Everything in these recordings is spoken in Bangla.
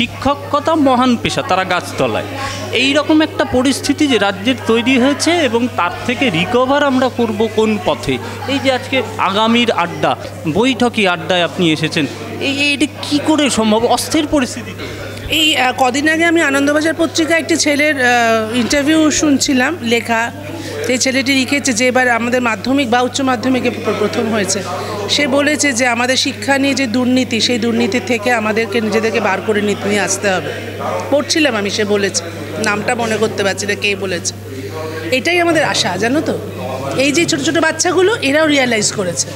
শিক্ষকতা মহান পেশা, তারা গাছতলায়। এই রকম একটা পরিস্থিতি যে রাজ্যের তৈরি হয়েছে এবং তার থেকে রিকভার আমরা করব কোন পথে? এই যে আজকে আগামীর আড্ডা, বৈঠকি আড্ডায় আপনি এসেছেন, এটা কী করে সম্ভব অস্থির পরিস্থিতি? এই কদিন আগে আমি আনন্দবাজার পত্রিকায় একটি ছেলের ইন্টারভিউ শুনছিলাম, লেখা। সেই ছেলেটি লিখেছে যে এবার আমাদের মাধ্যমিক বা উচ্চ মাধ্যমিকে প্রথম হয়েছে। সে বলেছে যে আমাদের শিক্ষা নিয়ে যে দুর্নীতি, সেই দুর্নীতি থেকে আমাদেরকে নিজেদেরকে বার করে নিয়ে আসতে হবে। পড়ছিলাম আমি, সে বলেছে, নামটা মনে করতে পারছি না কে বলেছে। এটাই আমাদের আশা, জানো তো। এই যে ছোটো ছোটো বাচ্চাগুলো, এরাও রিয়ালাইজ করেছে,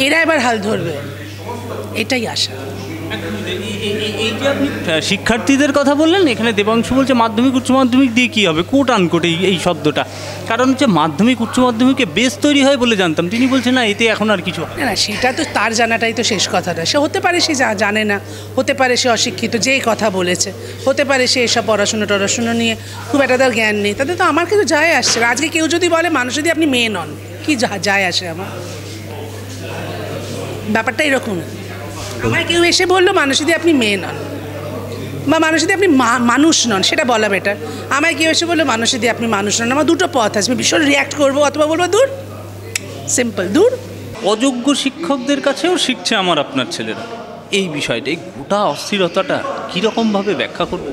এরা এবার হাল ধরবে, এটাই আশা। এই যে আপনি শিক্ষার্থীদের কথা বললেন, এখানে দেবাংশু বলছে মাধ্যমিক উচ্চ মাধ্যমিক দিয়ে কী হবে, কোট আনকোট এই শব্দটা, কারণ হচ্ছে মাধ্যমিক উচ্চ মাধ্যমিকে বেস তৈরি হয় বলে জানতাম। তিনি বলছেন না, এতে এখন আর কিছু না, সেটা তো তার জানাটাই তো শেষ কথাটা। সে হতে পারে সে জানে না, হতে পারে সে অশিক্ষিত, যেই কথা বলেছে, হতে পারে সে এসব পড়াশুনো নিয়ে খুব একটা তার জ্ঞান নেই। তাতে তো আমার কিন্তু যায় আসছে। আজকে কেউ যদি বলে মানুষ যদি আপনি মেয়ে নন, কি যায় আসে আমার? ব্যাপারটা এরকম। আমায় কেউ এসে বললো মানুষ যদি আপনি মেয়ে নন, বা মানুষ যদি আপনি মানুষ নন, সেটা বলা বেটার। আমায় কেউ এসে বললো মানুষ যদি আপনি মানুষ নন, আমার দুটো পথ আসবে, ভীষণ রিয়াক্ট করবো অথবা বলবো দূর, সিম্পল, দূর। অযোগ্য শিক্ষকদের কাছেও শিখছে আমার আপনার ছেলেরা। এই বিষয়টা, এই গোটা অস্থিরতাটা কীরকমভাবে ব্যাখ্যা করবে?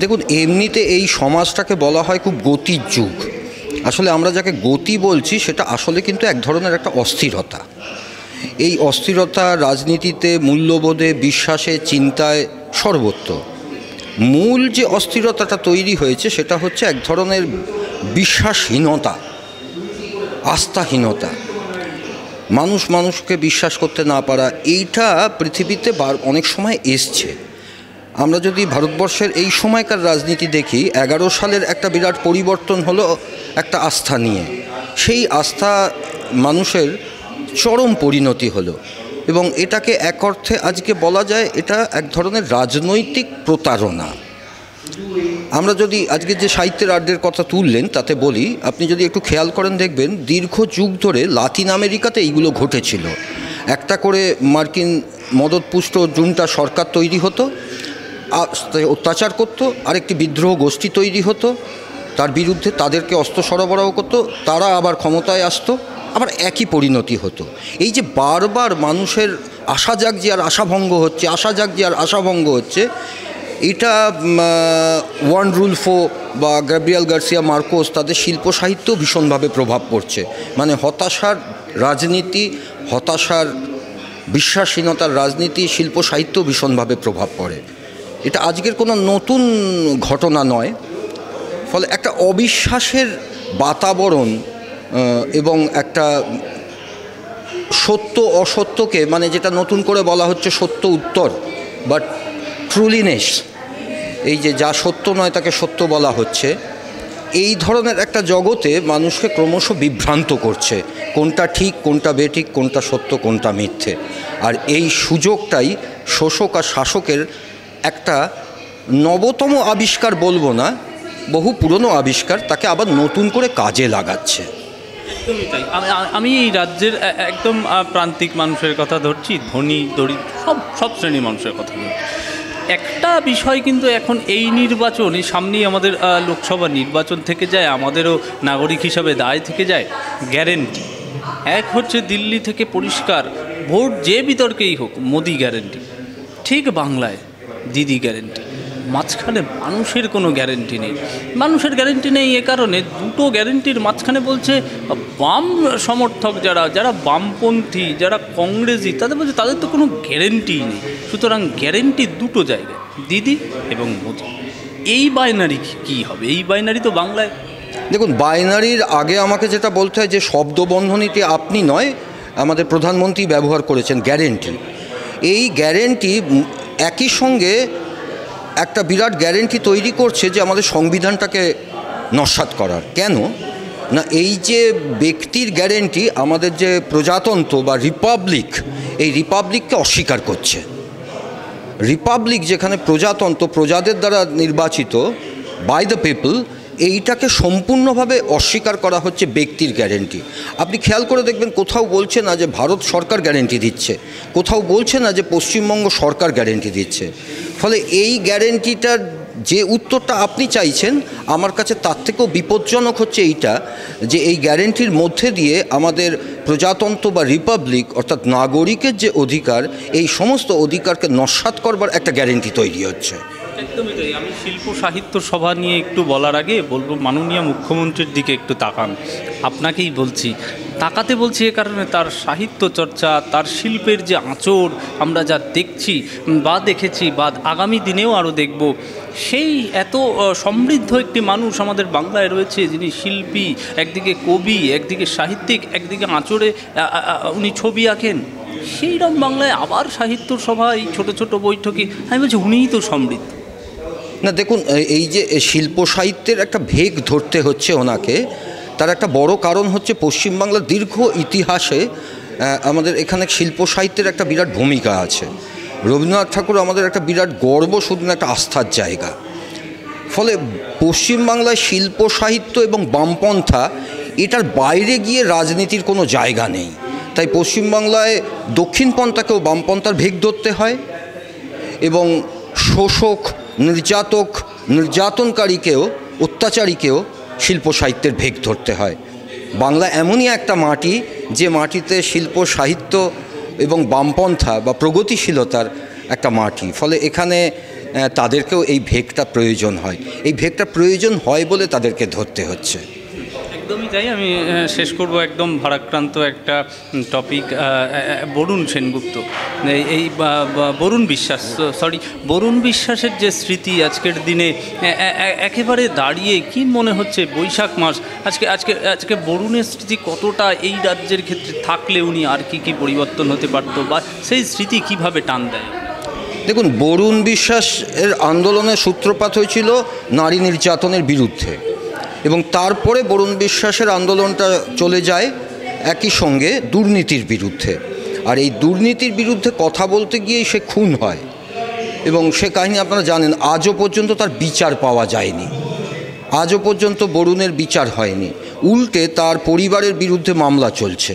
দেখুন, এমনিতে এই সমাজটাকে বলা হয় খুব গতির যুগ। আসলে আমরা যাকে গতি বলছি সেটা আসলে কিন্তু এক ধরনের একটা অস্থিরতা। এই অস্থিরতা রাজনীতিতে, মূল্যবোধে, বিশ্বাসে, চিন্তায় সর্বত্র। মূল যে অস্থিরতাটা তৈরি হয়েছে সেটা হচ্ছে এক ধরনের বিশ্বাসহীনতা, আস্থাহীনতা, মানুষ মানুষকে বিশ্বাস করতে না পারা। এইটা পৃথিবীতে অনেক সময় এসছে। আমরা যদি ভারতবর্ষের এই সময়কার রাজনীতি দেখি, 11 সালের একটা বিরাট পরিবর্তন হলো একটা আস্থা নিয়ে। সেই আস্থা মানুষের চরম পরিণতি হলো, এবং এটাকে এক অর্থে আজকে বলা যায় এটা এক ধরনের রাজনৈতিক প্রতারণা। আমরা যদি আজকে যে সাহিত্যের আড্ডার কথা তুললেন তাতে বলি, আপনি যদি একটু খেয়াল করেন দেখবেন দীর্ঘ যুগ ধরে লাতিন আমেরিকাতে এইগুলো ঘটেছিল। একটা করে মার্কিন মদতপুষ্ট জুনটা সরকার তৈরি হতো, অত্যাচার করতো, আরেকটি বিদ্রোহ গোষ্ঠী তৈরি হতো, তার বিরুদ্ধে তাদেরকে অস্ত্র সরবরাহ করতো, তারা আবার ক্ষমতায় আসতো, আবার একই পরিণতি হতো। এই যে বারবার মানুষের আশা জাগছে আর আশাভঙ্গ হচ্ছে, আশা জাগছে আর আশাভঙ্গ হচ্ছে, এটা ওয়ান রুলফো বা গ্যাব্রিয়েল গার্সিয়া মার্কোস তাদের শিল্প সাহিত্যেও ভীষণভাবে প্রভাব পড়ছে। মানে হতাশার রাজনীতি, হতাশার বিশ্বাসহীনতার রাজনীতি শিল্প সাহিত্যেও ভীষণভাবে প্রভাব পড়ে। এটা আজকের কোনো নতুন ঘটনা নয়। ফলে একটা অবিশ্বাসের বাতাবরণ এবং একটা সত্য অসত্যকে, মানে যেটা নতুন করে বলা হচ্ছে সত্য উত্তর, বাট ট্রুলিনেস, এই যে যা সত্য নয় তাকে সত্য বলা হচ্ছে, এই ধরনের একটা জগতে মানুষকে ক্রমশ বিভ্রান্ত করছে, কোনটা ঠিক কোনটা বেঠিক, কোনটা সত্য কোনটা মিথ্যে। আর এই সুযোগটাই শোষক আর শাসকের একটা নবতম আবিষ্কার বলবো না, বহু পুরনো আবিষ্কার, তাকে আবার নতুন করে কাজে লাগাচ্ছে। একদমই তাই। আমি এই রাজ্যের একদম প্রান্তিক মানুষের কথা ধরছি, ধনী দরিদ্র সব শ্রেণীর মানুষের কথা ধরছি। একটা বিষয় কিন্তু এখন এই নির্বাচন, এই সামনেই আমাদের লোকসভা নির্বাচন থেকে যায়, আমাদেরও নাগরিক হিসাবে দায় থেকে যায়, গ্যারেন্টি। এক হচ্ছে দিল্লি থেকে পরিষ্কার, ভোট যে বিতর্কেই হোক মোদি গ্যারেন্টি, ঠিক বাংলায় দিদি গ্যারেন্টি। মাঝখানে মানুষের কোনো গ্যারেন্টি নেই। মানুষের গ্যারেন্টি নেই এ কারণে, দুটো গ্যারেন্টির মাঝখানে বলছে বাম সমর্থক যারা বামপন্থী, যারা কংগ্রেসি, তাদের বলছে তাদের তো কোনো গ্যারেন্টিই নেই। সুতরাং গ্যারেন্টি দুটো জায়গায়, দিদি এবং মোদি। এই বাইনারি কী হবে? এই বাইনারি তো বাংলায়, দেখুন, বাইনারির আগে আমাকে যেটা বলতে হয় যে শব্দবন্ধনীটি আপনি নয়, আমাদের প্রধানমন্ত্রী ব্যবহার করেছেন গ্যারেন্টি। এই গ্যারেন্টি একই সঙ্গে একটা বিরাট গ্যারেন্টি তৈরি করছে যে আমাদের সংবিধানটাকে নস্যাৎ করার। কেন না, এই যে ব্যক্তির গ্যারেন্টি আমাদের যে প্রজাতন্ত্র বা রিপাবলিক, এই রিপাবলিককে অস্বীকার করছে। রিপাবলিক যেখানে প্রজাতন্ত্র, প্রজাদের দ্বারা নির্বাচিত, বাই দ্য পিপল, এইটাকে সম্পূর্ণভাবে অস্বীকার করা হচ্ছে ব্যক্তির গ্যারেন্টি। আপনি খেয়াল করে দেখবেন কোথাও বলছে না যে ভারত সরকার গ্যারেন্টি দিচ্ছে, কোথাও বলছে না যে পশ্চিমবঙ্গ সরকার গ্যারেন্টি দিচ্ছে। ফলে এই গ্যারেন্টিটার যে উত্তরটা আপনি চাইছেন আমার কাছে তার থেকেও বিপজ্জনক হচ্ছে এইটা, যে এই গ্যারেন্টির মধ্যে দিয়ে আমাদের প্রজাতন্ত্র বা রিপাবলিক অর্থাৎ নাগরিকের যে অধিকার, এই সমস্ত অধিকারকে নস্যাৎ করবার একটা গ্যারেন্টি তৈরি হচ্ছে। একদমই তাই। আমি শিল্প সাহিত্য সভা নিয়ে একটু বলার আগে বলবো মাননীয় মুখ্যমন্ত্রীর দিকে একটু তাকান। আপনাকেই বলছি, তাকাতে বলছি এ কারণে তার সাহিত্য চর্চা, তার শিল্পের যে আঁচড় আমরা যা দেখছি বা দেখেছি বা আগামী দিনেও আরও দেখব, সেই এত সমৃদ্ধ একটি মানুষ আমাদের বাংলায় রয়েছে, যিনি শিল্পী, একদিকে কবি, একদিকে সাহিত্যিক, একদিকে আঁচড়ে উনি ছবি আঁকেন। সেইরকম বাংলায় আবার সাহিত্য সভায় ছোট ছোট বৈঠকে আমি বলছি উনিই তো সমৃদ্ধ। না দেখুন, এই যে শিল্প সাহিত্যের একটা ভেগ ধরতে হচ্ছে ওনাকে, তার একটা বড় কারণ হচ্ছে পশ্চিমবাংলার দীর্ঘ ইতিহাসে আমাদের এখানে শিল্প সাহিত্যের একটা বিরাট ভূমিকা আছে। রবীন্দ্রনাথ ঠাকুর আমাদের একটা বিরাট গর্ব, শুধু না একটা আস্থার জায়গা। ফলে পশ্চিমবাংলায় শিল্প সাহিত্য এবং বামপন্থা এটার বাইরে গিয়ে রাজনীতির কোনো জায়গা নেই। তাই পশ্চিমবাংলায় দক্ষিণপন্থাকেও বামপন্থার ভেগ ধরতে হয় এবং শোষক, নির্যাতনকারীকেও, অত্যাচারীকেও শিল্প সাহিত্যের ভেগ ধরতে হয়। বাংলা এমনই একটা মাটি যে মাটিতে শিল্প সাহিত্য এবং বামপন্থা বা প্রগতিশীলতার একটা মাটি। ফলে এখানে তাদেরকেও এই ভেগটা প্রয়োজন হয়, এই ভেগটা প্রয়োজন হয় বলে তাদেরকে ধরতে হচ্ছে। একদমই তাই। আমি শেষ করব একদম ভারাক্রান্ত একটা টপিক, বরুণ সেনগুপ্ত, এই বরুণ বিশ্বাসের যে স্মৃতি আজকের দিনে একেবারে দাঁড়িয়ে কি মনে হচ্ছে, বৈশাখ মাস, আজকে বরুণের স্মৃতি কতটা এই রাজ্যের ক্ষেত্রে থাকলে উনি আর কি পরিবর্তন হতে পারত, বা সেই স্মৃতি কিভাবে টান দেয়? দেখুন, বরুণ বিশ্বাসের আন্দোলনের সূত্রপাত হয়েছিল নারী নির্যাতনের বিরুদ্ধে, এবং তারপরে বরুণ বিশ্বাসের আন্দোলনটা চলে যায় একই সঙ্গে দুর্নীতির বিরুদ্ধে। আর এই দুর্নীতির বিরুদ্ধে কথা বলতে গিয়েই সে খুন হয়, এবং সে কাহিনী আপনারা জানেন। আজও পর্যন্ত তার বিচার পাওয়া যায়নি, আজও পর্যন্ত বরুণের বিচার হয়নি। উল্টে তার পরিবারের বিরুদ্ধে মামলা চলছে,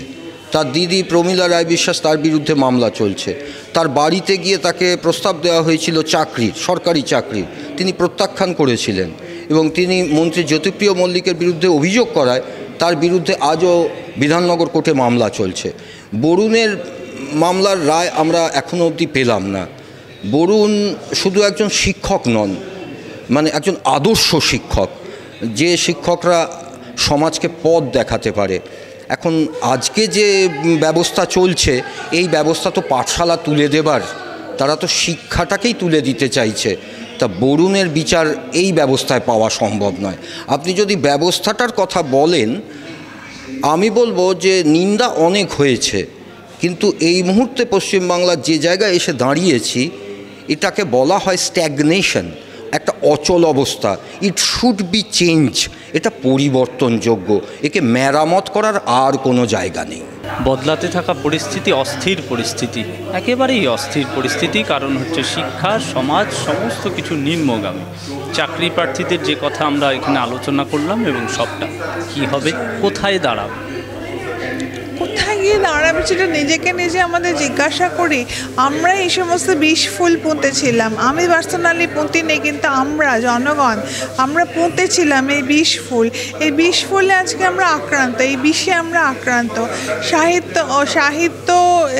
তার দিদি প্রমীলা রায় বিশ্বাস, তার বিরুদ্ধে মামলা চলছে। তার বাড়িতে গিয়ে তাকে প্রস্তাব দেওয়া হয়েছিল চাকরির, সরকারি চাকরির, তিনি প্রত্যাখ্যান করেছিলেন, এবং তিনি মন্ত্রী জ্যোতিপ্রিয় মল্লিকের বিরুদ্ধে অভিযোগ করায় তার বিরুদ্ধে আজও বিধাননগর কোর্টে মামলা চলছে। বরুণের মামলার রায় আমরা এখনও অবধি পেলাম না। বরুণ শুধু একজন শিক্ষক নন, মানে একজন আদর্শ শিক্ষক, যে শিক্ষকরা সমাজকে পথ দেখাতে পারে। এখন আজকে যে ব্যবস্থা চলছে, এই ব্যবস্থা তো পাঠশালা তুলে দেবার, তারা তো শিক্ষাটাকেই তুলে দিতে চাইছে। তা বরুণের বিচার এই ব্যবস্থায় পাওয়া সম্ভব নয়। আপনি যদি ব্যবস্থাটার কথা বলেন, আমি বলবো যে নিন্দা অনেক হয়েছে, কিন্তু এই মুহূর্তে পশ্চিমবাংলার যে জায়গায় এসে দাঁড়িয়েছি, এটাকে বলা হয় স্ট্যাগনেশন, একটা অচল অবস্থা। ইট শুড বি চেঞ্জ, এটা পরিবর্তনযোগ্য, একে মেরামত করার আর কোনো জায়গা নেই। বদলাতে থাকা পরিস্থিতি অস্থির পরিস্থিতি, একেবারেই অস্থির পরিস্থিতি। কারণ হচ্ছে শিক্ষা, সমাজ, সমস্ত কিছু নিম্নগামী। চাকরি প্রার্থীদের যে কথা আমরা এখানে আলোচনা করলাম, এবং সবটা কি হবে, কোথায় দাঁড়াবে, কোথায় গিয়ে দাঁড়াবে সেটা নিজেকে নিজে আমাদের জিজ্ঞাসা করি। আমরা এই সমস্ত বিষ ফুল পুঁতেছিলাম, আমি পার্সোনালি পুঁতি নেই, কিন্তু আমরা জনগণ আমরা পুঁতেছিলাম এই বিষ ফুল। এই বিষ ফুলে আজকে আমরা আক্রান্ত, এই বিষে আমরা আক্রান্ত। সাহিত্য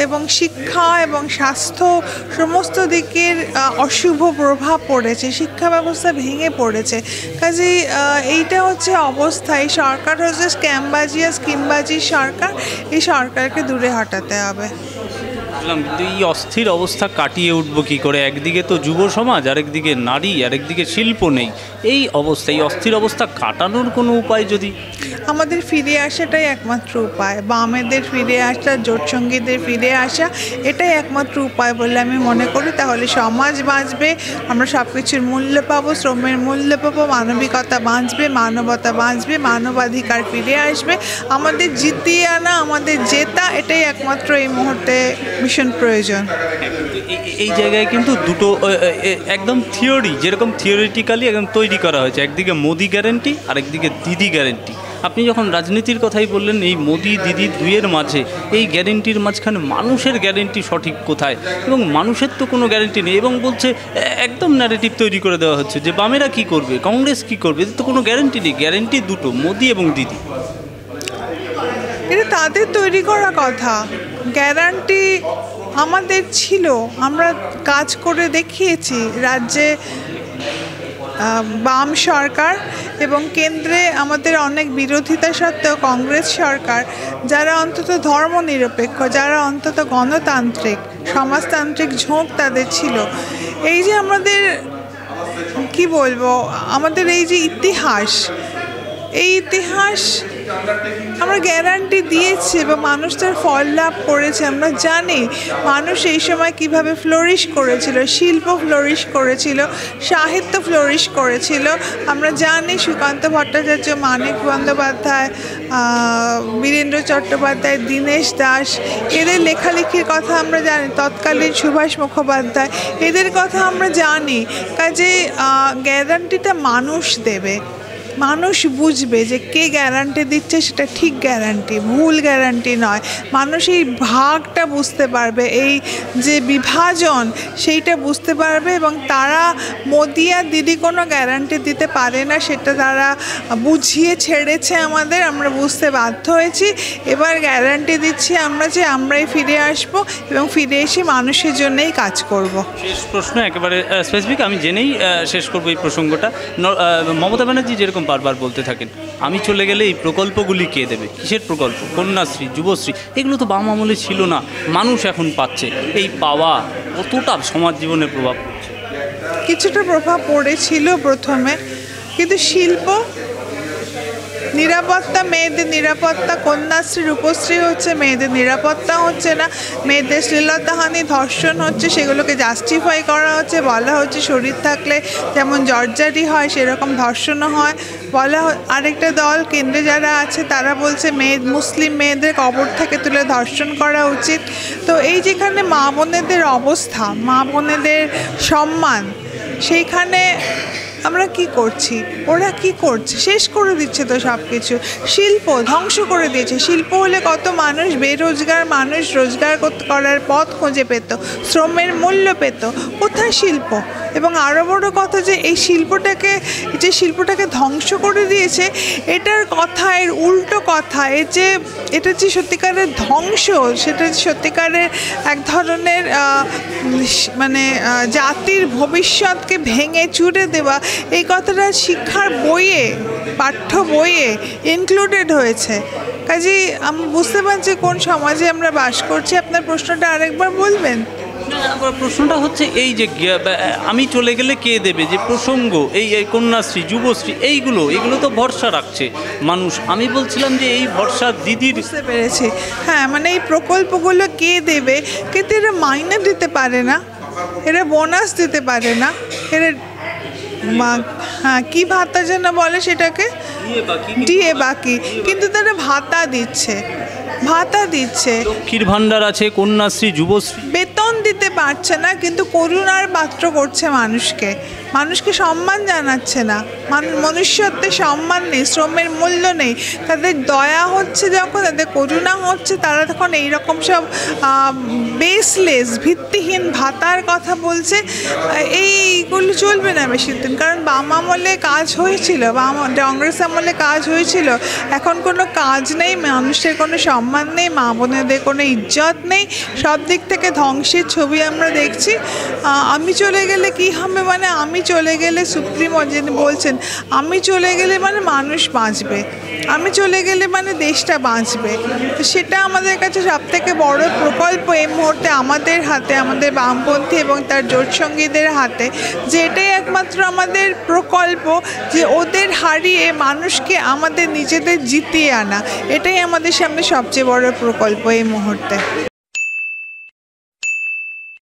এবং শিক্ষা এবং স্বাস্থ্য সমস্ত দিকের অশুভ প্রভাব পড়েছে, শিক্ষা ব্যবস্থা ভেঙে পড়েছে। কাজেই এইটা হচ্ছে অবস্থা। এই সরকার হচ্ছে স্ক্যামবাজি আর স্কিমবাজির সরকার, এই সরকারকে দূরে হটাতে হবে। কিন্তু এই অস্থির অবস্থা কাটিয়ে উঠবো কী করে? একদিকে তো যুব সমাজ, আরেকদিকে নারী, আরেকদিকে শিল্প নেই। এই অবস্থা, এই অস্থির অবস্থা কাটানোর কোনো উপায় যদি আমাদের ফিরে আসাটাই একমাত্র উপায়, বামেদের ফিরে আসা, জোটসঙ্গীদের ফিরে আসা, এটাই একমাত্র উপায় বলে আমি মনে করি। তাহলে সমাজ বাঁচবে, আমরা সব কিছুর মূল্য পাবো, শ্রমের মূল্য পাবো, মানবিকতা বাঁচবে, মানবতা বাঁচবে, মানবাধিকার ফিরে আসবে। আমাদের জিতিয়ে আনা, আমাদের জেতা, এটাই একমাত্র এই মুহূর্তে ভীষণ প্রয়োজন। এই জায়গায় কিন্তু দুটো একদম থিওরি, যেরকম থিওরিটিক্যালি একদম তৈরি করা হয়েছে, একদিকে মোদি গ্যারেন্টি আর একদিকে দিদি গ্যারেন্টি। আপনি যখন রাজনীতির কথাই বললেন, এই মোদি দিদি দুইয়ের মাঝে, এই গ্যারেন্টির মাঝখানে মানুষের গ্যারেন্টি সঠিক কোথায়? এবং মানুষের তো কোনো গ্যারেন্টি নেই, এবং বলছে একদম ন্যারেটিভ তৈরি করে দেওয়া হচ্ছে যে বামেরা কী করবে, কংগ্রেস কী করবে, এদের তো কোনো গ্যারেন্টি নেই। গ্যারেন্টি দুটো, মোদি এবং দিদি। এটা তাদের তৈরি করা কথা। গ্যারান্টি আমাদের ছিল, আমরা কাজ করে দেখিয়েছি। রাজ্যে বাম সরকার এবং কেন্দ্রে আমাদের অনেক বিরোধিতা সত্ত্বেও কংগ্রেস সরকার, যারা অন্তত ধর্মনিরপেক্ষ, যারা অন্তত গণতান্ত্রিক, সমাজতান্ত্রিক ঝোঁক তাদের ছিল। এই যে আমাদের কি বলবো, আমাদের এই যে ইতিহাস, এই ইতিহাস আমরা গ্যারান্টি দিয়েছি এবং মানুষ তার ফল লাভ করেছে। আমরা জানি মানুষ এই সময় কিভাবে ফ্লোরিশ করেছিল, শিল্প ফ্লোরিশ করেছিল, সাহিত্য ফ্লোরিশ করেছিল। আমরা জানি সুকান্ত ভট্টাচার্য, মানিক বন্দ্যোপাধ্যায়, বীরেন্দ্র চট্টোপাধ্যায়, দীনেশ দাস, এদের লেখালেখির কথা আমরা জানি, তৎকালীন সুভাষ মুখোপাধ্যায়, এদের কথা আমরা জানি। কাজে গ্যারান্টিটা মানুষ দেবে, মানুষ বুঝবে যে কে গ্যারান্টি দিচ্ছে সেটা ঠিক গ্যারান্টি, ভুল গ্যারান্টি নয়। মানুষ এই ভাগটা বুঝতে পারবে, এই যে বিভাজন সেইটা বুঝতে পারবে, এবং তারা মোদি আর দিদি কোনো গ্যারান্টি দিতে পারে না, সেটা তারা বুঝিয়ে ছেড়েছে আমাদের, আমরা বুঝতে বাধ্য হয়েছি। এবার গ্যারান্টি দিচ্ছি আমরা যে আমরাই ফিরে আসব এবং ফিরে এসে মানুষের জন্যই কাজ করব। শেষ প্রশ্ন একেবারে স্পেসিফিক, আমি জেনেই শেষ করবো এই প্রসঙ্গটা। মমতা ব্যানার্জি যেরকম বারবার বলতে থাকেন, আমি চলে গেলে এই প্রকল্পগুলি কে দেবে? কিসের প্রকল্প? কন্যাশ্রী, যুবশ্রী, এগুলো তো বাম আমলে ছিল না, মানুষ এখন পাচ্ছে। এই পাওয়া কতটা সমাজ জীবনে প্রভাব পড়ছে? কিছুটা প্রভাব পড়েছিল প্রথমে, কিন্তু শিল্প, নিরাপত্তা, মেয়েদের নিরাপত্তা, কন্যাশ্রী, রূপশ্রী হচ্ছে, মেয়েদের নিরাপত্তা হচ্ছে না, মেয়েদের শ্লীলতাহানি, ধর্ষণ হচ্ছে, সেগুলোকে জাস্টিফাই করা হচ্ছে, বলা হচ্ছে শরীর থাকলে যেমন জর্জারি হয় সেরকম ধর্ষণও হয়। বলা আরেকটা দল কেন্দ্রে যারা আছে তারা বলছে মুসলিম মেয়েদের কবর থেকে তুলে ধর্ষণ করা উচিত। তো এই যেখানে মা বোনেদের অবস্থা, মা বোনেদের সম্মান, সেইখানে আমরা কি করছি, ওরা কি করছে? শেষ করে দিচ্ছে তো সব কিছু। শিল্প ধ্বংস করে দিয়েছে। শিল্প হলে কত মানুষ, বেরোজগার মানুষ রোজগার করার পথ খুঁজে পেত, শ্রমের মূল্য পেত। কোথায় শিল্প? এবং আরও বড় কথা যে এই শিল্পটাকে ধ্বংস করে দিয়েছে, এটার কথা, এর উল্টো কথা, এটা যে সত্যিকারের ধ্বংস, সেটা সত্যিকারের এক ধরনের মানে জাতির ভবিষ্যৎকে ভেঙে চুরে দেওয়া, এই কথাটা শিক্ষার বইয়ে, পাঠ্য বইয়ে ইনক্লুডেড হয়েছে। কাজেই আমি বুঝতে পারছি কোন সমাজে আমরা বাস করছি। আপনার প্রশ্নটা আরেকবার বলবেন? প্রশ্নটা হচ্ছে এই যে আমি চলে গেলে কে দেবে, যে প্রসঙ্গ, এই কন্যাশ্রী, যুবশ্রী, এইগুলো তো ভরসা রাখছে মানুষ। আমি বলছিলাম যে এই ভরসা দিদির। বুঝতে পেরেছি, হ্যাঁ, মানে এই প্রকল্পগুলো কে দেবে? কিন্তু এরা মাইনে দিতে পারে না, এরা বোনাস দিতে পারে না, এরা হ্যাঁ কি ভাতা যেন বলে সেটাকে, ডিএ বাকি, কিন্তু তারা ভাতা দিচ্ছে। লক্ষ্মীর ভাণ্ডার আছে, কন্যাশ্রী, যুবশ্রী, বেতন দিতে পারছে না, কিন্তু করুণার পাত্র করছে মানুষকে সম্মান জানাচ্ছে না। মনুষ্যত্বের সম্মান নেই, শ্রমের মূল্য নেই। তাদের দয়া হচ্ছে যখন, তাদের করুণা হচ্ছে, তারা তখন এইরকম সব বেসলেস, ভিত্তিহীন ভাতার কথা বলছে। এইগুলো চলবে না বেশি দিন, কারণ বাম আমলে কাজ হয়েছিল, কংগ্রেস আমলে কাজ হয়েছিল। এখন কোনো কাজ নেই, মানুষের কোনো সম্মান নেই, মা বোনেদের কোনো ইজ্জত নেই, সব দিক থেকে ধ্বংসের ছবি আমরা দেখছি। আমি চলে গেলে কি হবে? মানে আমি চলে গেলে, সুপ্রিমো যিনি বলছেন, আমি চলে গেলে মানে মানুষ বাঁচবে, আমি চলে গেলে মানে দেশটা বাঁচবে। তো সেটা আমাদের কাছে সবথেকে বড় প্রকল্প এই মুহূর্তে আমাদের হাতে, আমাদের বামপন্থী এবং তার জোটসঙ্গীদের হাতে, যে এটাই একমাত্র আমাদের প্রকল্প, যে ওদের হারিয়ে মানুষকে আমাদের নিজেদের জিতিয়ে আনা। এটাই আমাদের সামনে সবচেয়ে বড় প্রকল্প এই মুহূর্তে।